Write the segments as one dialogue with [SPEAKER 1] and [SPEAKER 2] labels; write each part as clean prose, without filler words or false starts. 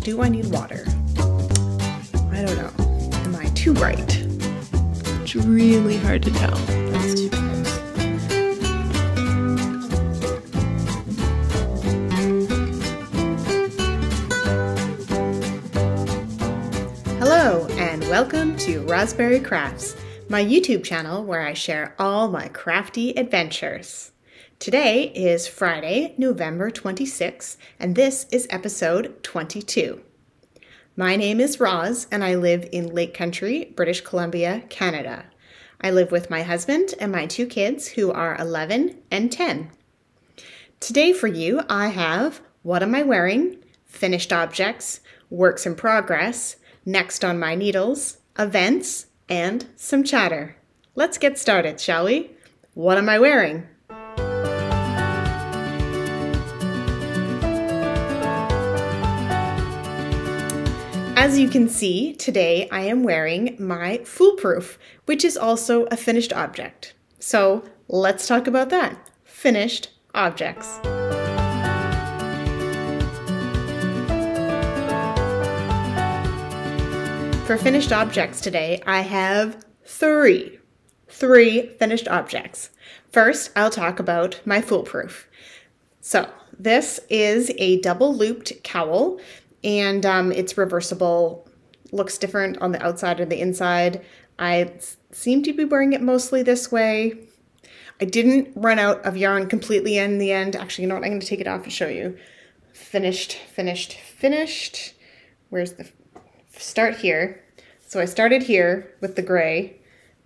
[SPEAKER 1] do I need water? I don't know. Am I too bright? It's really hard to tell. That's too close. Hello and welcome to Rosberry Crafts, my YouTube channel where I share all my crafty adventures. Today is Friday, November 26th, and this is episode 22. My name is Roz, and I live in Lake Country, British Columbia, Canada. I live with my husband and my two kids who are 11 and 10. Today for you, I have What Am I Wearing?, Finished Objects, Works in Progress, Next on My Needles, Events, and some chatter. Let's get started, shall we? What am I wearing? As you can see, today I am wearing my foolproof, which is also a finished object. So let's talk about that. Finished objects. For finished objects today, I have three finished objects. First, I'll talk about my foolproof. So this is a double looped cowl. And it's reversible, looks different on the outside or the inside. I seem to be wearing it mostly this way. I didn't run out of yarn completely in the end. Actually, you know what? I'm going to take it off and show you. Finished, finished, finished. Where's the start here? So I started here with the gray,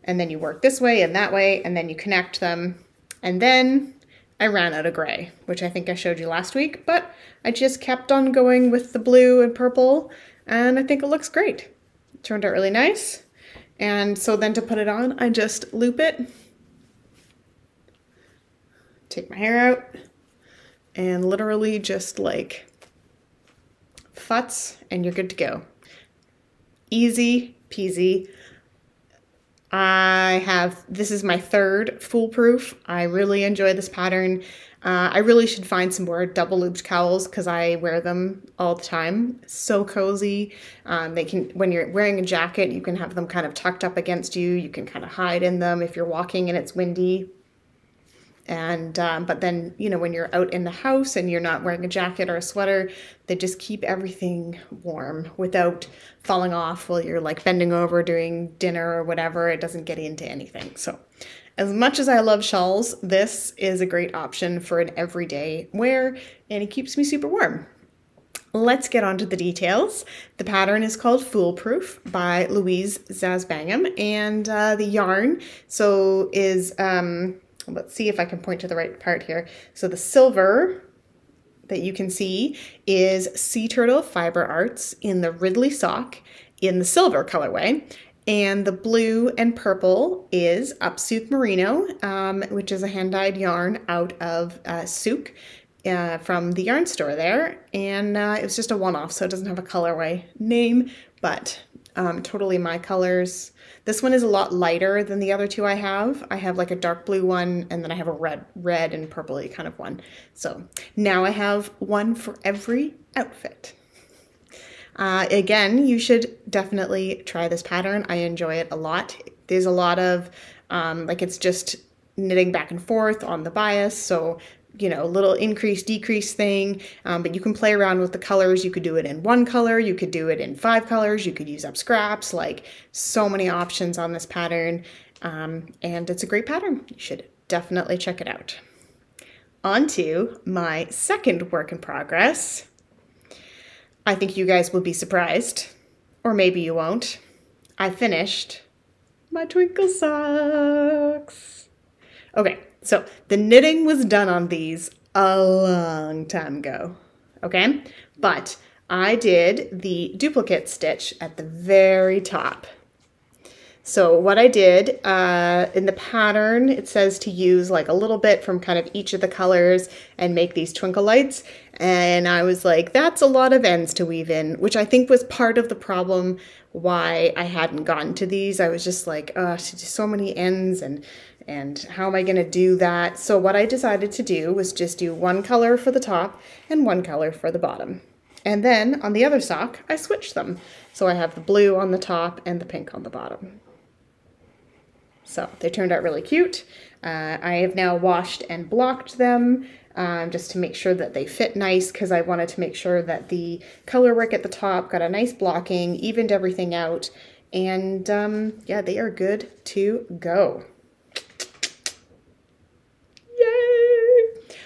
[SPEAKER 1] and then you work this way, and then you connect them, and then I ran out of gray, which I think I showed you last week, but I just kept on going with the blue and purple, and I think it looks great. It turned out really nice. And so then to put it on, I just loop it, take my hair out, and literally just like futz, and you're good to go. Easy peasy. This is my third foolproof. I really enjoy this pattern. I really should find some more double looped cowls because I wear them all the time. So cozy. When you're wearing a jacket, you can have them kind of tucked up against you. You can kind of hide in them if you're walking and it's windy. And but then, you know, when you're out in the house and you're not wearing a jacket or a sweater, they just keep everything warm without falling off while you're like bending over doing dinner or whatever. It doesn't get into anything. So as much as I love shawls, this is a great option for an everyday wear, and it keeps me super warm. Let's get on to the details. The pattern is called Foolproof by Louise Zasbangham, and the yarn is let's see if I can point to the right part here. So the silver that you can see is Sea Turtle Fiber Arts in the Ridley sock in the silver colorway. And the blue and purple is Upsuit Merino, which is a hand-dyed yarn out of Souk from the yarn store there. And it was just a one-off, so it doesn't have a colorway name, but totally my colors. This one is a lot lighter than the other two I have. I have like a dark blue one, and then I have a red and purpley kind of one. So now I have one for every outfit. Again, you should definitely try this pattern. I enjoy it a lot. There's a lot of, like it's just knitting back and forth on the bias. So, you know, little increase, decrease thing, but you can play around with the colors. You could do it in one color, you could do it in 5 colors, you could use up scraps, like so many options on this pattern, and it's a great pattern. You should definitely check it out. On to my second work in progress. I think you guys will be surprised, or maybe you won't. I finished my twinkle socks. Okay. So the knitting was done on these a long time ago, okay? But I did the duplicate stitch at the very top. So what I did in the pattern, it says to use like a little bit from kind of each of the colors and make these twinkle lights. And I was like, that's a lot of ends to weave in, which I think was part of the problem why I hadn't gotten to these. I was just like, so many ends and how am I gonna do that? So what I decided to do was just do one color for the top and one color for the bottom. And then on the other sock, I switched them. So I have the blue on the top and the pink on the bottom. So they turned out really cute. I have now washed and blocked them just to make sure that they fit nice, because I wanted to make sure that the color work at the top got a nice blocking, evened everything out, and yeah, they are good to go.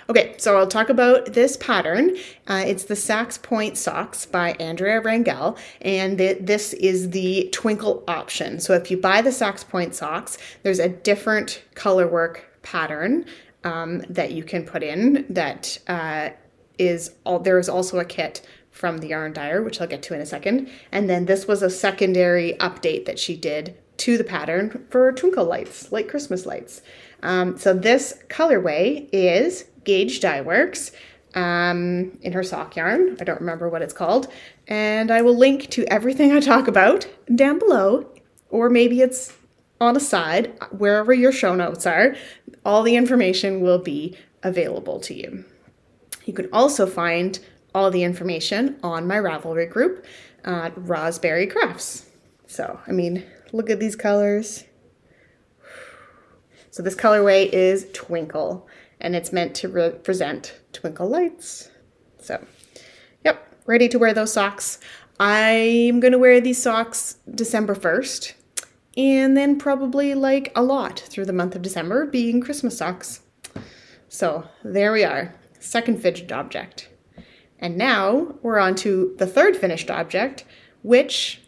[SPEAKER 1] Okay, so I'll talk about this pattern. It's the Sax Point Socks by Andrea Rangel, and this is the twinkle option. So if you buy the Sax Point socks, there's a different color work pattern that you can put in that there is also a kit from the yarn dyer, which I'll get to in a second. And then this was a secondary update that she did to the pattern for twinkle lights, like Christmas lights. So this colorway is Gauge Dye Works in her sock yarn. I don't remember what it's called. And I will link to everything I talk about down below, or maybe it's on a side, wherever your show notes are. All the information will be available to you. You can also find all the information on my Ravelry group, Rosberry Crafts. So, I mean, look at these colors. So this colorway is Twinkle, and it's meant to represent twinkle lights. So, yep, ready to wear those socks. I'm gonna wear these socks December 1st, and then probably like a lot through the month of December, being Christmas socks. So there we are, second finished object. And now we're on to the third finished object, which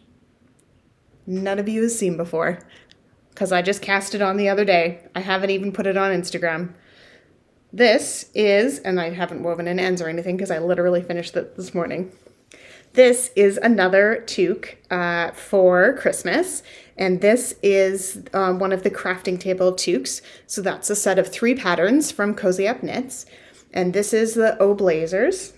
[SPEAKER 1] none of you has seen before, because I just cast it on the other day. I haven't even put it on Instagram. This is, and I haven't woven in ends or anything because I literally finished it this morning. This is another toque for Christmas, and this is one of the crafting table toques. So that's a set of 3 patterns from Cozy Up Knits, and this is the Oblazers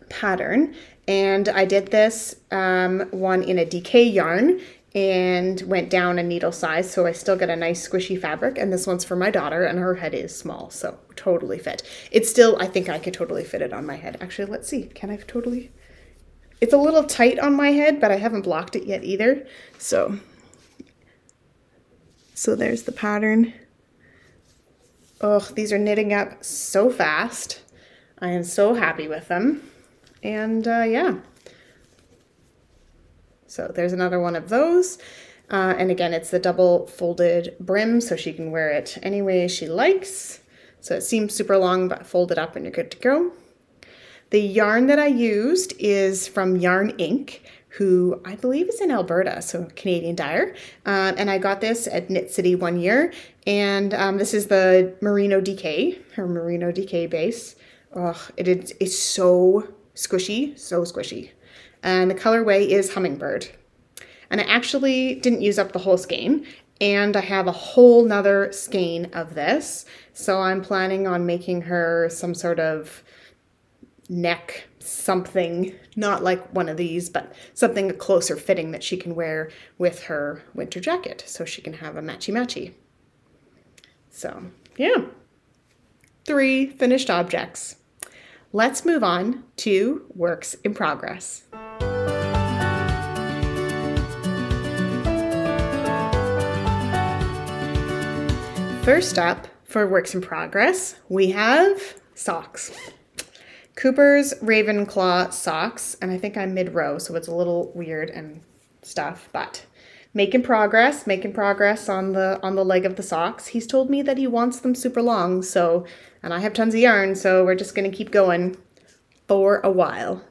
[SPEAKER 1] pattern. And I did this one in a DK yarn and went down a needle size, so I still get a nice squishy fabric. And this one's for my daughter, and her head is small, so totally fit. It's still, I think I could totally fit it on my head. Actually, let's see, can I totally? It's a little tight on my head, but I haven't blocked it yet either. So there's the pattern. Oh, these are knitting up so fast. I am so happy with them. And yeah. So there's another one of those. And again, it's the double folded brim, so she can wear it any way she likes. So it seems super long, but fold it up and you're good to go. The yarn that I used is from Yarn Inc., who I believe is in Alberta, so Canadian dyer. And I got this at Knit City one year. And this is the Merino DK, her Merino DK base. Oh, it is so squishy, so squishy. And the colorway is Hummingbird. And I actually didn't use up the whole skein, and I have a whole nother skein of this. So I'm planning on making her some sort of neck something, not like one of these, but something closer fitting that she can wear with her winter jacket, so she can have a matchy-matchy. So yeah, 3 finished objects. Let's move on to works in progress. First up for works in progress, we have socks. Cooper's Ravenclaw socks, and I think I'm mid-row, so it's a little weird and stuff, but making progress on the leg of the socks. He's told me that he wants them super long, so, and I have tons of yarn, so we're just gonna keep going for a while.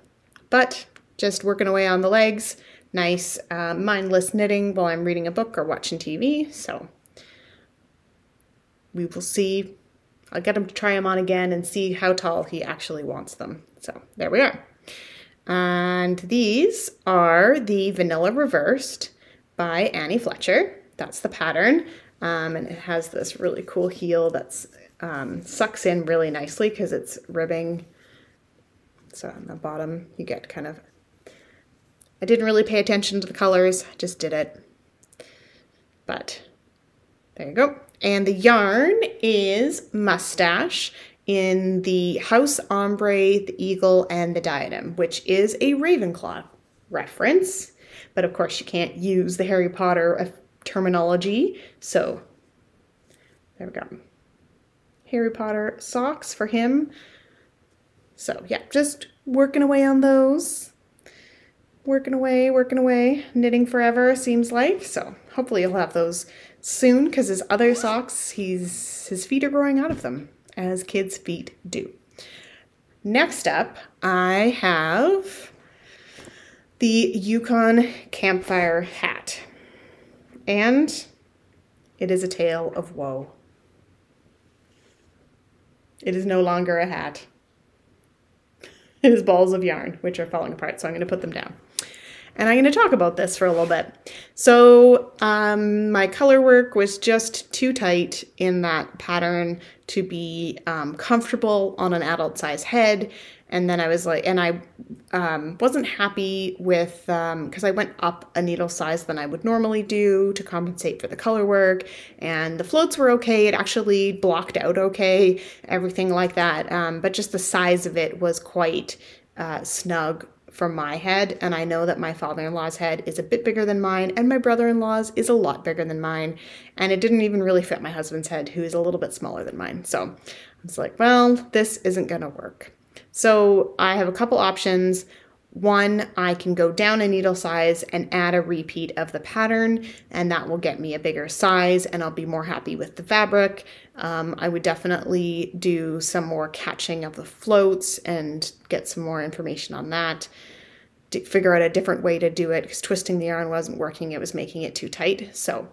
[SPEAKER 1] But just working away on the legs, nice mindless knitting while I'm reading a book or watching TV, so we will see. I'll get him to try them on again and see how tall he actually wants them. So there we are. And these are the Vanilla Reversed by Annie Fletcher. That's the pattern. And it has this really cool heel that's sucks in really nicely because it's ribbing. So on the bottom you get kind of, I didn't really pay attention to the colors, just did it. But there you go. And the yarn is Mustache, in the house ombre, the eagle, and the diadem, which is a Ravenclaw reference. But of course you can't use the Harry Potter terminology. So there we go. Harry Potter socks for him. So yeah, just working away on those. Working away, knitting forever seems like. So hopefully he'll have those soon, because his other socks, his feet are growing out of them, as kids' feet do. Next up, I have the Yukon campfire hat, and it is a tale of woe. It is no longer a hat. It is balls of yarn, which are falling apart, so I'm going to put them down. And I'm going to talk about this for a little bit. So my color work was just too tight in that pattern to be comfortable on an adult size head. And then I was like, and I wasn't happy with, because I went up a needle size than I would normally do to compensate for the color work. And the floats were okay. It actually blocked out okay, everything like that. But just the size of it was quite snug for my head, and I know that my father-in-law's head is a bit bigger than mine, and my brother-in-law's is a lot bigger than mine, and it didn't even really fit my husband's head, who is a little bit smaller than mine. So I was like, well, this isn't gonna work. So I have a couple options. One, I can go down a needle size and add a repeat of the pattern, and that will get me a bigger size, and I'll be more happy with the fabric. I would definitely do some more catching of the floats and get some more information on that. Figure out a different way to do it, because twisting the yarn wasn't working. It was making it too tight. So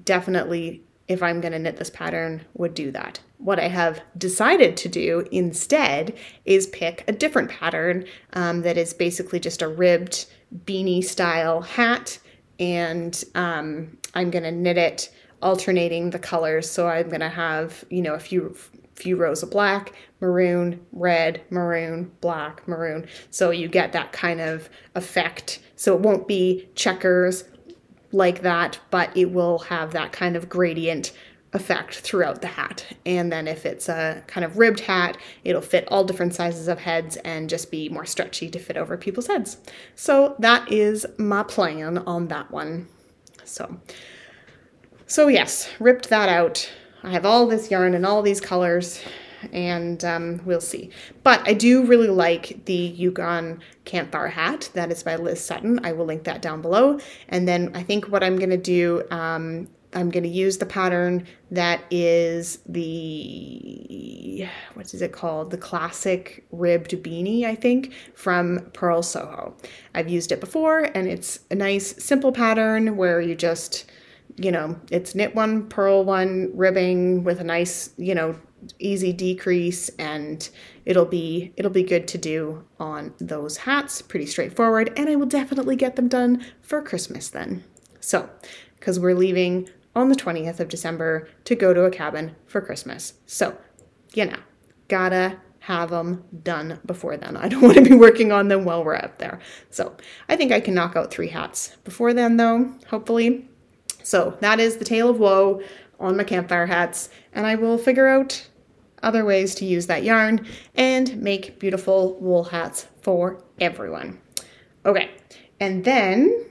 [SPEAKER 1] definitely, if I'm going to knit this pattern, would do that. What I have decided to do instead is pick a different pattern that is basically just a ribbed beanie style hat, and I'm going to knit it alternating the colors. So I'm going to have, you know, a few rows of black, maroon, red, maroon, black, maroon. So you get that kind of effect. So it won't be checkers like that, but it will have that kind of gradient effect throughout the hat. And then if it's a kind of ribbed hat, it'll fit all different sizes of heads and just be more stretchy to fit over people's heads. So that is my plan on that one. So yes, ripped that out. I have all this yarn and all these colors, and we'll see. But I do really like the Yukon campfire hat. That is by Liz Sutton. I will link that down below. And then I think what I'm going to do, I'm going to use the pattern that is the, what is it called? The classic ribbed beanie, I think, from Pearl Soho. I've used it before, and it's a nice simple pattern where you just, you know, it's knit one, purl one, ribbing with a nice, you know, easy decrease, and it'll be good to do on those hats. Pretty straightforward, and I will definitely get them done for Christmas then. So, because we're leaving on the 20th of December to go to a cabin for Christmas. So, you know, gotta have them done before then. I don't want to be working on them while we're up there. So I think I can knock out 3 hats before then though, hopefully. So that is the tale of woe on my campfire hats, and I will figure out other ways to use that yarn and make beautiful wool hats for everyone. Okay, and then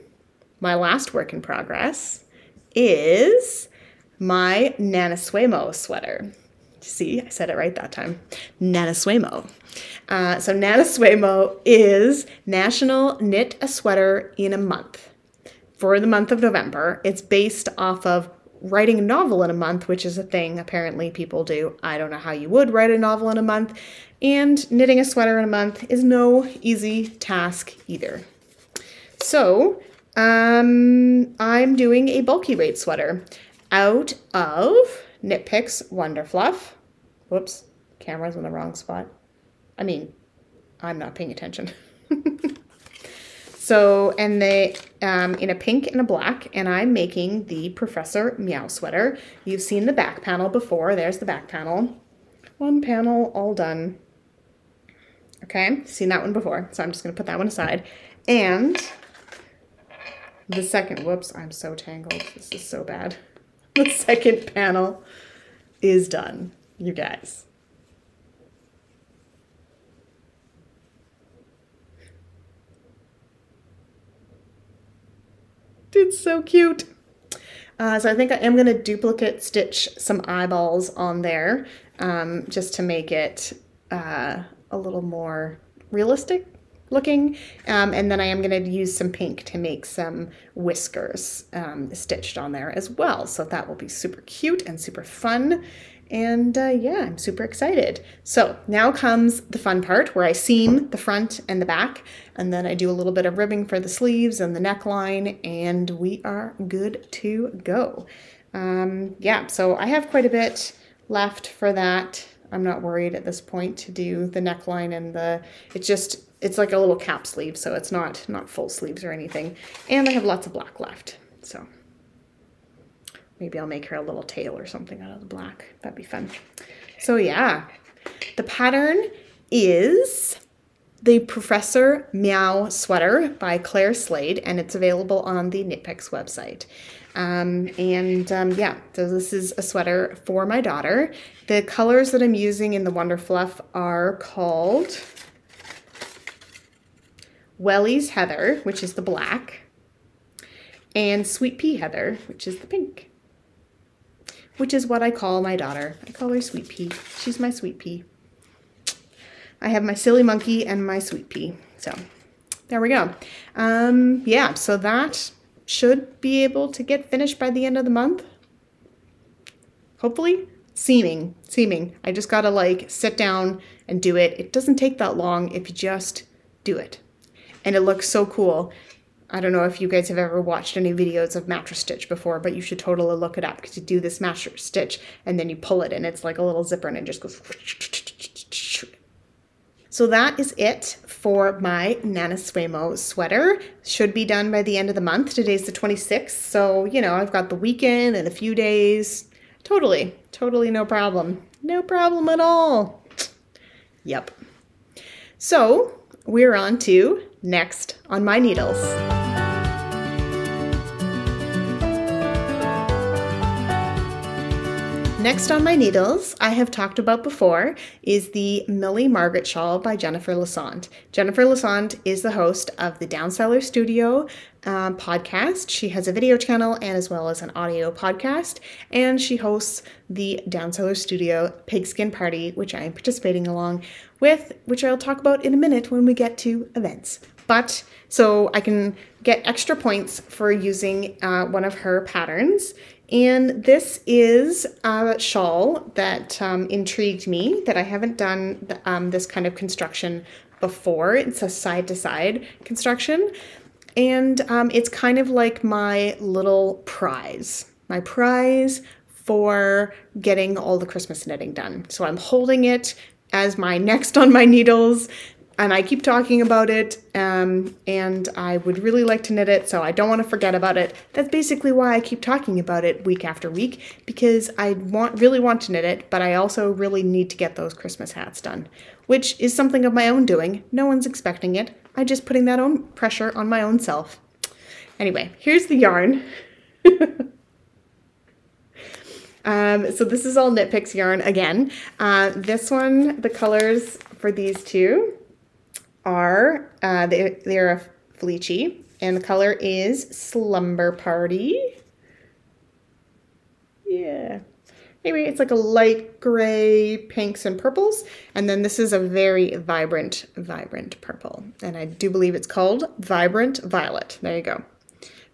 [SPEAKER 1] my last work in progress is my Nanasuemo sweater. See, I said it right that time. Nanasuemo. So Nanasuemo is National Knit a Sweater in a Month. For the month of November. It's based off of writing a novel in a month, which is a thing apparently people do. I don't know how you would write a novel in a month. And knitting a sweater in a month is no easy task either. So I'm doing a bulky weight sweater out of Knit Picks Wonder Fluff. Whoops, camera's in the wrong spot. I mean, I'm not paying attention. So, and they, in a pink and a black, and I'm making the Professor Meow sweater. You've seen the back panel before. There's the back panel. One panel all done. Okay, seen that one before, so I'm just gonna put that one aside. And the second, whoops, I'm so tangled. This is so bad. The second panel is done, you guys. So cute. So I think I am going to duplicate stitch some eyeballs on there just to make it a little more realistic looking. And then I am going to use some pink to make some whiskers stitched on there as well. So that will be super cute and super fun. And yeah, I'm super excited. So now comes the fun part where I seam the front and the back, and then I do a little bit of ribbing for the sleeves and the neckline, and we are good to go. Yeah, so I have quite a bit left for that. I'm not worried at this point to do the neckline and it's like a little cap sleeve, so it's not full sleeves or anything. And I have lots of black left, so maybe I'll make her a little tail or something out of the black. That'd be fun. So yeah, the pattern is the Professor Meow Sweater by Claire Slade, and it's available on the Knit Picks website. Yeah, so this is a sweater for my daughter. The colors that I'm using in the Wonder Fluff are called Welly's Heather, which is the black, and Sweet Pea Heather, which is the pink, which is what I call my daughter. I call her Sweet Pea. She's my Sweet Pea. I have my Silly Monkey and my Sweet Pea. So there we go. Yeah, so that should be able to get finished by the end of the month. Hopefully. Seaming. I just gotta like sit down and do it. It doesn't take that long if you just do it. And it looks so cool. I don't know if you guys have ever watched any videos of mattress stitch before, but you should totally look it up because you do this mattress stitch and then you pull it and it's like a little zipper and it just goes. So that is it for my Nana Suemo sweater. Should be done by the end of the month. Today's the 26th, so you know, I've got the weekend and a few days. Totally no problem. No problem at all. Yep. So we're on to next on my needles. Next on my needles, I have talked about before, is the Millie Margaret shawl by Jennifer Lassonde. Jennifer Lassonde is the host of the Downseller Studio podcast. She has a video channel and as well as an audio podcast, and she hosts the Downseller Studio Pigskin Party, which I am participating along with, which I'll talk about in a minute when we get to events. But so I can get extra points for using one of her patterns. And this is a shawl that intrigued me, that I haven't done this kind of construction before. It's a side-to-side construction. And it's kind of like my little prize. My prize for getting all the Christmas knitting done. So I'm holding it as my next on my needles. And I keep talking about it, and I would really like to knit it, so I don't want to forget about it. That's basically why I keep talking about it week after week, because I really want to knit it, but I also really need to get those Christmas hats done, which is something of my own doing. No one's expecting it. I'm just putting that own pressure on my own self. Anyway, here's the yarn. So this is all Knit Picks yarn again. This one, the colors for these two are, they're a fleechy, and the color is Slumber Party. Yeah. Anyway, it's like a light gray, pinks and purples, and then this is a very vibrant purple, and I do believe it's called Vibrant Violet. There you go.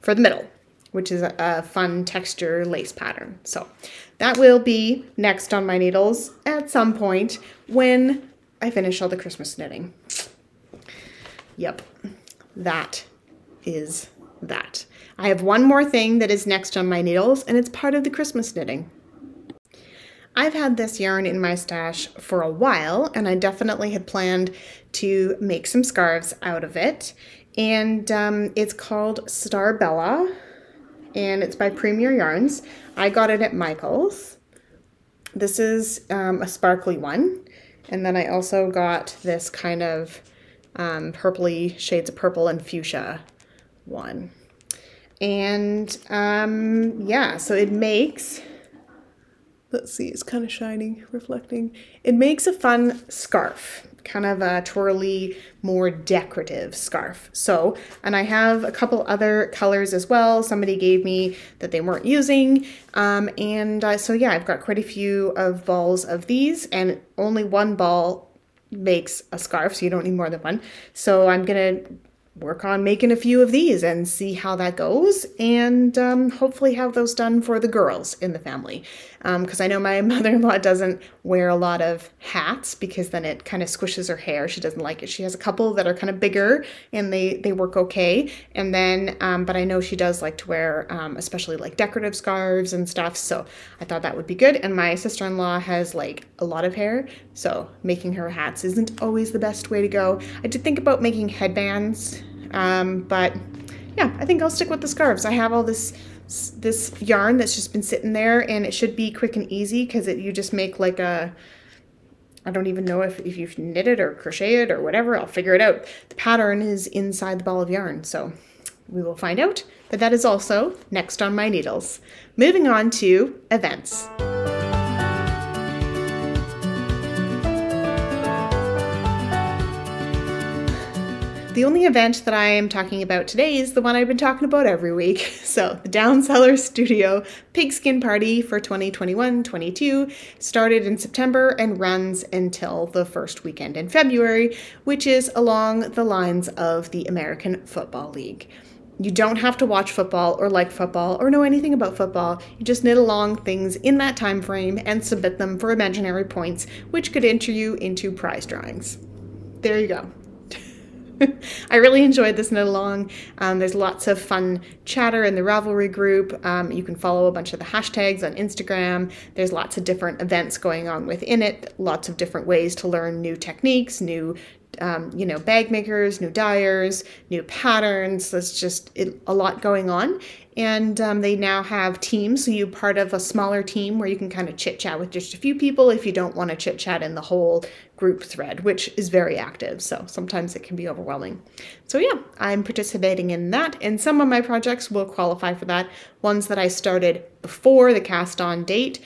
[SPEAKER 1] For the middle, which is a fun texture lace pattern. So that will be next on my needles at some point when I finish all the Christmas knitting. Yep, that is that. I have one more thing that is next on my needles, and it's part of the Christmas knitting. I've had this yarn in my stash for a while, and I definitely had planned to make some scarves out of it. And it's called Starbella, and it's by Premier Yarns. I got it at Michael's. This is a sparkly one, and then I also got this kind of purpley shades of purple and fuchsia one. And yeah, so it makes, let's see, it's kind of shining, reflecting. It makes a fun scarf, kind of a twirly, more decorative scarf. So, and I have a couple other colors as well. Somebody gave me that they weren't using. So yeah, I've got quite a few of balls of these, and only one ball makes a scarf, so you don't need more than one. So I'm gonna work on making a few of these and see how that goes, and hopefully have those done for the girls in the family, because I know my mother-in-law doesn't wear a lot of hats because then it kind of squishes her hair. She doesn't like it. She has a couple that are kind of bigger and they work okay, and then but I know she does like to wear especially like decorative scarves and stuff, so I thought that would be good. And my sister-in-law has like a lot of hair, so making her hats isn't always the best way to go. I did think about making headbands, but yeah, I think I'll stick with the scarves. I have all this yarn that's just been sitting there, and it should be quick and easy because you just make like a, I don't even know if you've knit it or crochet it or whatever. I'll figure it out. The pattern is inside the ball of yarn, so we will find out. But that is also next on my needles. Moving on to events. The only event that I am talking about today is the one I've been talking about every week. So the Down Cellar Studio Pigskin Party for 2021-22 started in September and runs until the first weekend in February, which is along the lines of the American Football League. You don't have to watch football or like football or know anything about football. You just knit along things in that time frame and submit them for imaginary points, which could enter you into prize drawings. There you go. I really enjoyed this knit along. There's lots of fun chatter in the Ravelry group. You can follow a bunch of the hashtags on Instagram. There's lots of different events going on within it, lots of different ways to learn new techniques, new bag makers, new dyers, new patterns. There's just a lot going on. And they now have teams, so you're part of a smaller team where you can kind of chit-chat with just a few people if you don't want to chit-chat in the whole group thread, which is very active, so sometimes it can be overwhelming. So yeah, I'm participating in that, and some of my projects will qualify for that. Ones that I started before the cast-on date,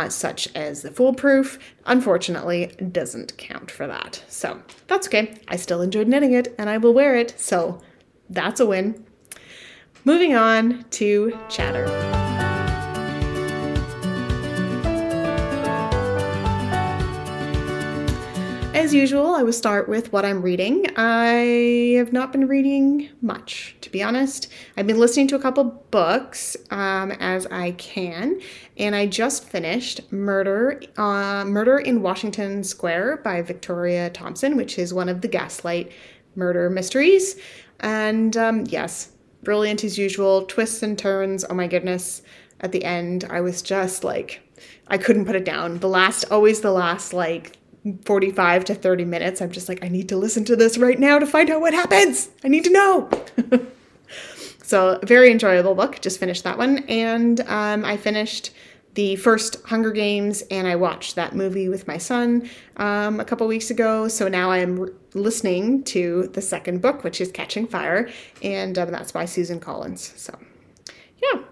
[SPEAKER 1] such as the foolproof, unfortunately doesn't count for that. So that's okay. I still enjoyed knitting it, and I will wear it, so that's a win. Moving on to chatter. As usual, I will start with what I'm reading. I have not been reading much, to be honest. I've been listening to a couple books as I can, and I just finished Murder in Washington Square by Victoria Thompson, which is one of the Gaslight murder mysteries. And yes, brilliant as usual, twists and turns, oh my goodness. At the end, I was just like, I couldn't put it down. The last like 45 to 30 minutes, I'm just like, I need to listen to this right now to find out what happens. I need to know. So very enjoyable book, just finished that one. And I finished the first Hunger Games, and I watched that movie with my son a couple weeks ago. So now I'm listening to the second book, which is Catching Fire, and that's by Susan Collins. So yeah,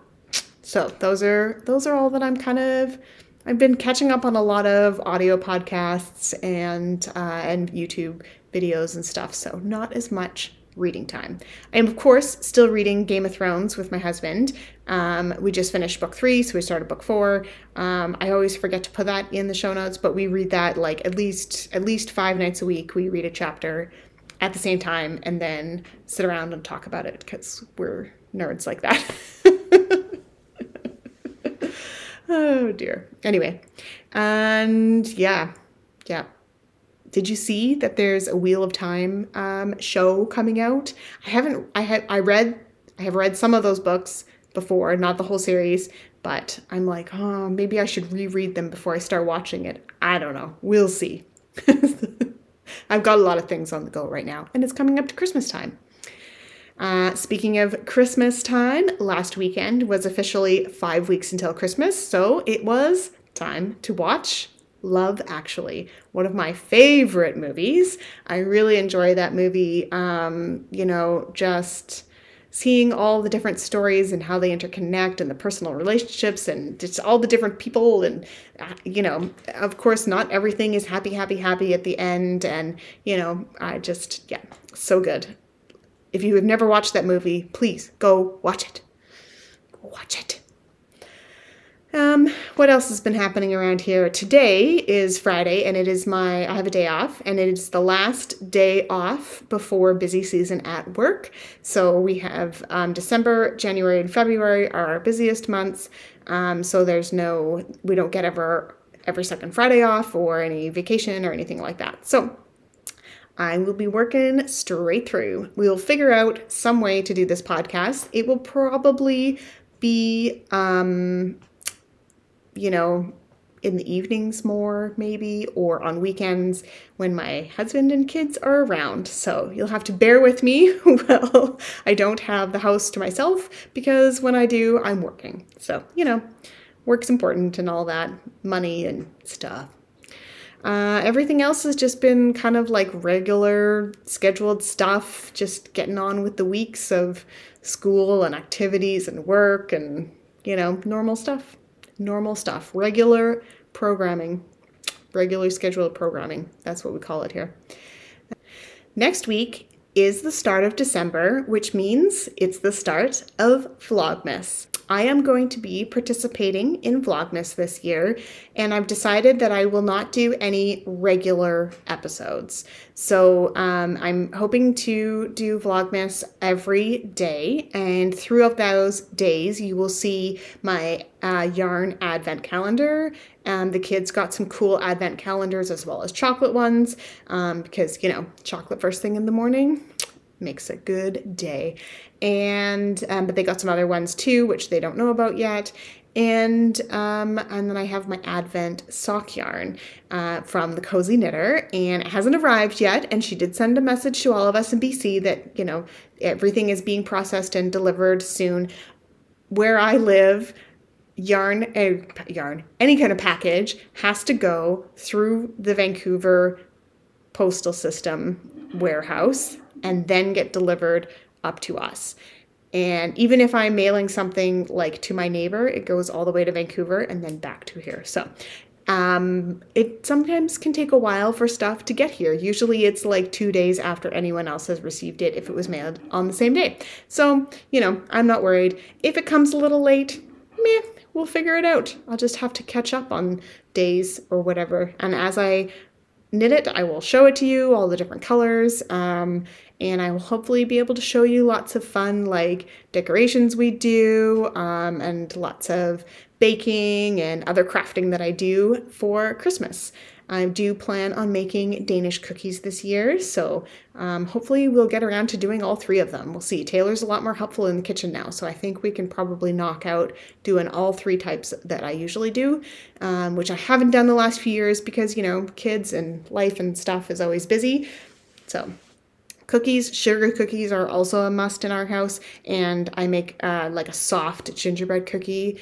[SPEAKER 1] so those are all that I've been catching up on a lot of audio podcasts and YouTube videos and stuff. So not as much reading time. I am, of course, still reading Game of Thrones with my husband. We just finished book 3, so we started book 4. I always forget to put that in the show notes, but we read that like at least 5 nights a week. We read a chapter at the same time and then sit around and talk about it because we're nerds like that. Oh dear. Anyway, and yeah. Did you see that there's a Wheel of Time show coming out? I have read some of those books before, not the whole series, but I'm like, oh, maybe I should reread them before I start watching it. I don't know. We'll see. I've got a lot of things on the go right now, and it's coming up to Christmas time. Speaking of Christmas time, last weekend was officially 5 weeks until Christmas, so it was time to watch Love Actually, one of my favorite movies. I really enjoy that movie. Just seeing all the different stories and how they interconnect and the personal relationships and just all the different people. And, you know, of course, not everything is happy, happy, happy at the end. And, you know, yeah, so good. If you have never watched that movie, please go watch it. Watch it. What else has been happening around here? Today is Friday, and I have a day off, and it is the last day off before busy season at work. So we have December, January, and February are our busiest months. So we don't get every second Friday off or any vacation or anything like that. So I will be working straight through. We'll figure out some way to do this podcast. It will probably be, you know, in the evenings more maybe, or on weekends when my husband and kids are around. So you'll have to bear with me while I don't have the house to myself, because when I do, I'm working. So, you know, work's important and all that, money and stuff. Everything else has just been kind of like regular scheduled stuff, just getting on with the weeks of school and activities and work and, you know, normal stuff, regular programming, regular scheduled programming. That's what we call it here. Next week is the start of December, which means it's the start of Vlogmas. I am going to be participating in Vlogmas this year, and I've decided that I will not do any regular episodes. So I'm hoping to do Vlogmas every day, and throughout those days you will see my yarn advent calendar. The kids got some cool advent calendars as well as chocolate ones, because, you know, chocolate first thing in the morning makes a good day. And but they got some other ones too, which they don't know about yet. And then I have my advent sock yarn from the Cozy Knitter, and it hasn't arrived yet. And she did send a message to all of us in BC that, you know, everything is being processed and delivered soon. Where I live, any kind of package has to go through the Vancouver postal system warehouse and then get delivered up to us. And even if I'm mailing something like to my neighbor, it goes all the way to Vancouver and then back to here. So it sometimes can take a while for stuff to get here. Usually it's like 2 days after anyone else has received it if it was mailed on the same day. So, you know, I'm not worried. If it comes a little late, we'll figure it out. I'll just have to catch up on days or whatever. And as I knit it, I will show it to you, all the different colors, and I will hopefully be able to show you lots of fun like decorations we do, and lots of baking and other crafting that I do for Christmas. I do plan on making Danish cookies this year, so hopefully we'll get around to doing all 3 of them. We'll see. Taylor's a lot more helpful in the kitchen now, so I think we can probably knock out doing all 3 types that I usually do, which I haven't done the last few years because, you know, kids and life and stuff is always busy. So cookies, sugar cookies are also a must in our house, and I make like a soft gingerbread cookie.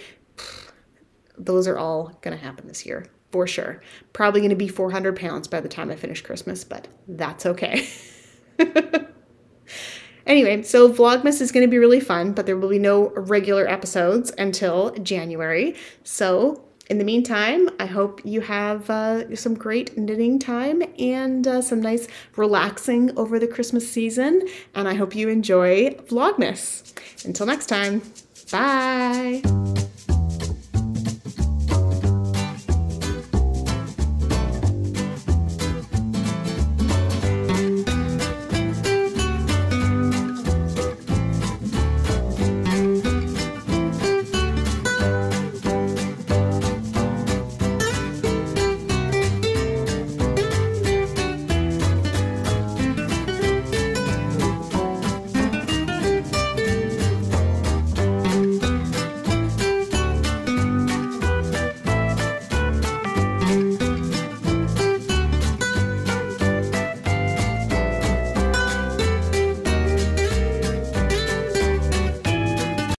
[SPEAKER 1] Those are all gonna happen this year. For sure. Probably going to be 400 pounds by the time I finish Christmas, but that's okay. Anyway, so Vlogmas is going to be really fun, but there will be no regular episodes until January. So in the meantime, I hope you have some great knitting time and some nice relaxing over the Christmas season. And I hope you enjoy Vlogmas. Until next time, bye.